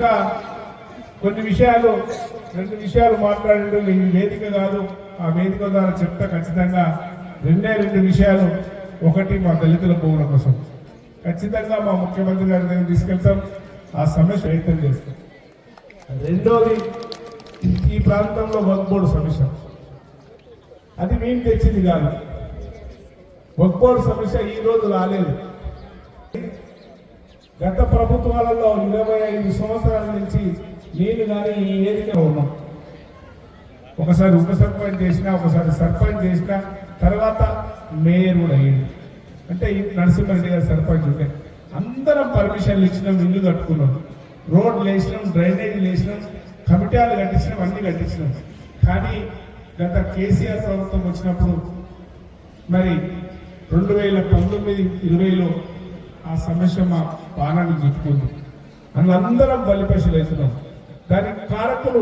ఇంకా కొన్ని విషయాలు 2 విషయాలు మాట్లాడడం ఈ వేదిక కాదు, ఆ వేదిక ద్వారా చెప్తా ఖచ్చితంగా 2 విషయాలు. ఒకటి మా దళితుల భూముల కోసం ఖచ్చితంగా మా ముఖ్యమంత్రి గారి దగ్గర తీసుకెళ్తాం, ఆ సమస్య ప్రయత్నం చేస్తాం. రెండోది ఈ ప్రాంతంలో వక్ఫ్ బోర్డు సమస్య, అది మేము తెచ్చింది కాదు. వక్ఫ్ బోర్డు సమస్య ఈ రోజు రాలేదు. గత ప్రభుత్వాలలో 25 సంవత్సరాల నుంచి నేను కానీ ఈ వేదికలో ఉన్నాం. ఒకసారి ఉప సర్పంచ్ చేసిన, ఒకసారి సర్పంచ్ చేసిన, తర్వాత మేయర్ కూడా అయ్యింది. అంటే ఈ నరసింహారెడ్డి గారు సర్పంచ్ ఉంటే అందరం పర్మిషన్లు ఇచ్చినాం, ఇల్లు కట్టుకున్నాం, రోడ్లు వేసినాం, డ్రైనేజీలు వేసినాం, కమిటీలు కట్టించినాం, అన్ని కట్టించినాం. కానీ గత కేసీఆర్ ప్రభుత్వం వచ్చినప్పుడు మరి 2019-20లో ఆ సమస్య మా పానాన్ని చుట్టుకుంది. అందరం బలిపశులు అవుతున్నాం. దానికి కారకులు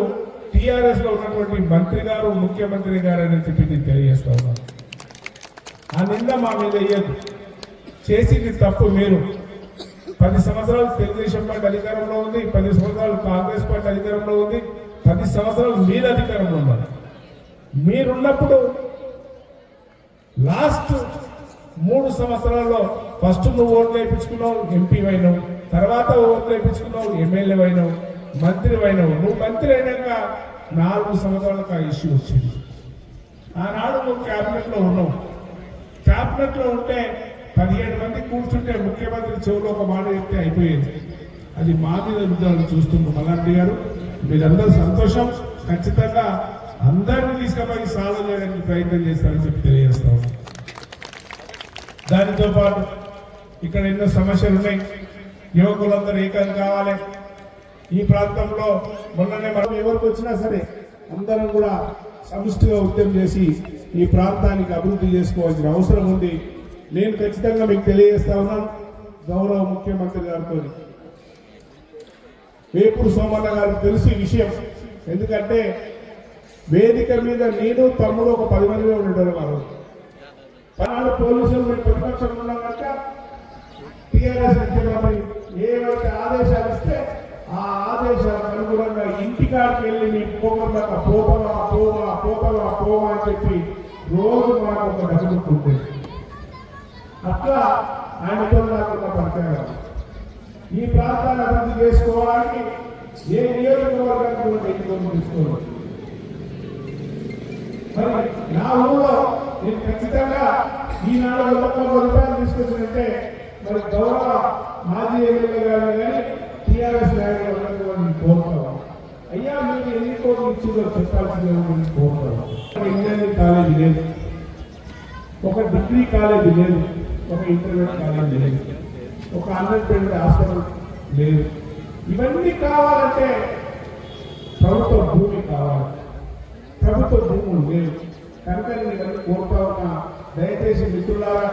టీఆర్ఎస్ లో ఉన్నటువంటి మంత్రి గారు, ముఖ్యమంత్రి గారు అని చెప్పి నేను తెలియజేస్తా ఉన్నాను. ఆ నింద మా మీద వేయద్దు. చేసింది తప్పు మీరు. 10 సంవత్సరాలు తెలుగుదేశం పార్టీ అధికారంలో ఉంది, 10 సంవత్సరాలు కాంగ్రెస్ పార్టీ అధికారంలో ఉంది, 10 సంవత్సరాలు మీరు అధికారంలో ఉన్నారు. మీరున్నప్పుడు లాస్ట్ 3 సంవత్సరాల్లో ఫస్ట్ నువ్వు ఓట్లు వేయించుకున్నావు, ఎంపీ అయినావు, తర్వాత ఓట్లు వేయించుకున్నావు, ఎమ్మెల్యే అయినావు, మంత్రి అయినావు. నువ్వు మంత్రి అయినాక 4 సంవత్సరాలకు ఆ ఇష్యూ వచ్చింది. ఆనాడు నువ్వు క్యాబినెట్ లో ఉన్నావు. క్యాబినెట్ లో ఉంటే 17 మంది కూర్చుంటే ముఖ్యమంత్రి చెవులో ఒక మాట చెప్తే అయిపోయేది. అది మా మీద రుద్దాలని చూస్తున్నాం. మల్లారెడ్డి గారు మీరందరూ సంతోషం. ఖచ్చితంగా అందరినీ తీసుకుపోయి సాల్వ్ చేయడానికి ప్రయత్నం చేస్తారని చెప్పి తెలియజేస్తాం. దానితో పాటు ఇక్కడ ఎన్నో సమస్యలు ఉన్నాయి. యువకులందరూ ఏకం కావాలి. ఈ ప్రాంతంలో మొన్ననే మనం ఎవరికి వచ్చినా సరే అందరం కూడా సమిష్టిగా ఉద్యమం చేసి ఈ ప్రాంతానికి అభివృద్ధి చేసుకోవాల్సిన అవసరం ఉంది. నేను ఖచ్చితంగా మీకు తెలియజేస్తా ఉన్నాను. గౌరవ ముఖ్యమంత్రి గారితో వేపూరు సోమన్న గారికి తెలుసు ఈ విషయం. ఎందుకంటే వేదిక మీద నేను తమ్ముడు ఒక 10 మంది ఉండేవారు. వారు పోలీసులు మేము ప్రతిపక్షం ఉన్నాం కనుక టీఆర్ఎస్ ఏవైతే ఆదేశాలు ఇస్తే ఆ ఆదేశాలకు అనుగుణంగా ఇంటికాడికి వెళ్ళి మీ పోగొందాక పోతవా అని చెప్పి రోజు మాకు ఒక డబ్బుకుంటుంది. అట్లా ఆయనతో నాకు ఒక పరిచయం. ఈ ప్రాంతాన్ని అభివృద్ధి చేసుకోవడానికి ఏ నియోజకవర్గానికి కూడా ఎన్నికలు తీసుకోవాలి. మరి నా ఊళ్ళో నేను ఖచ్చితంగా ఈనాడు 100 రూపాయలు తీసుకొచ్చినట్టే మరి గౌరవ మాజీ ఎమ్మెల్యే గారిని కానీ టీఆర్ఎస్ నాయకులు కోరుతాం. అయ్యా మీరు ఎన్ని కోట్లు ఇచ్చిందో చెప్పాల్సిందే కోరుతాం. ఇంజనీరింగ్ కాలేజీ లేదు, ఒక డిగ్రీ కాలేజీ లేదు, ఒక ఇంటర్మీడియట్ కాలేజీ లేదు, ఒక అన్ఎంప్లాయ్మెంట్ హాస్పిటల్ లేదు. ఇవన్నీ కావాలంటే ప్రభుత్వ భూమి కావాలి. ప్రభుత్వ భూములు లేవు కనుక నేను ఇవన్నీ కోరుతా ఉన్నా. దయచేసి మిత్రులారా,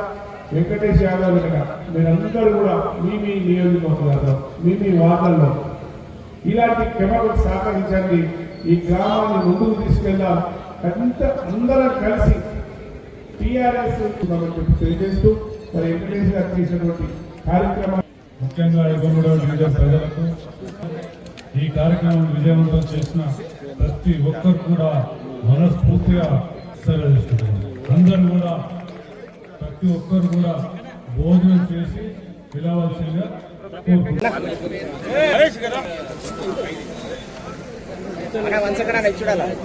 వెంకటేష్ యాదవ్ ఇక్కడ మీరందరూ కూడా మీ నియోజకవర్గాల్లో మీ వార్డుల్లో ఇలాంటి క్రమాలకు సహకరించండి. ఈ గ్రామాన్ని ముందుకు తీసుకెళ్దాం. అందరం కలిసి టీఆర్ఎస్ తెలియజేస్తూ మరి వెంకటేష్ గారు చేసినటువంటి కార్యక్రమం ముఖ్యంగా 23వ డివిజన్ ప్రజలకు ఈ కార్యక్రమం విజయవంతం చేసిన ప్రతి ఒక్కరు కూడా మనస్ఫూర్తిగా సెలవిస్తున్నాను. అందరూ కూడా ప్రతి ఒక్కరు కూడా భోజనం చేసి పిలవాల్సిందిగా చూడాలి.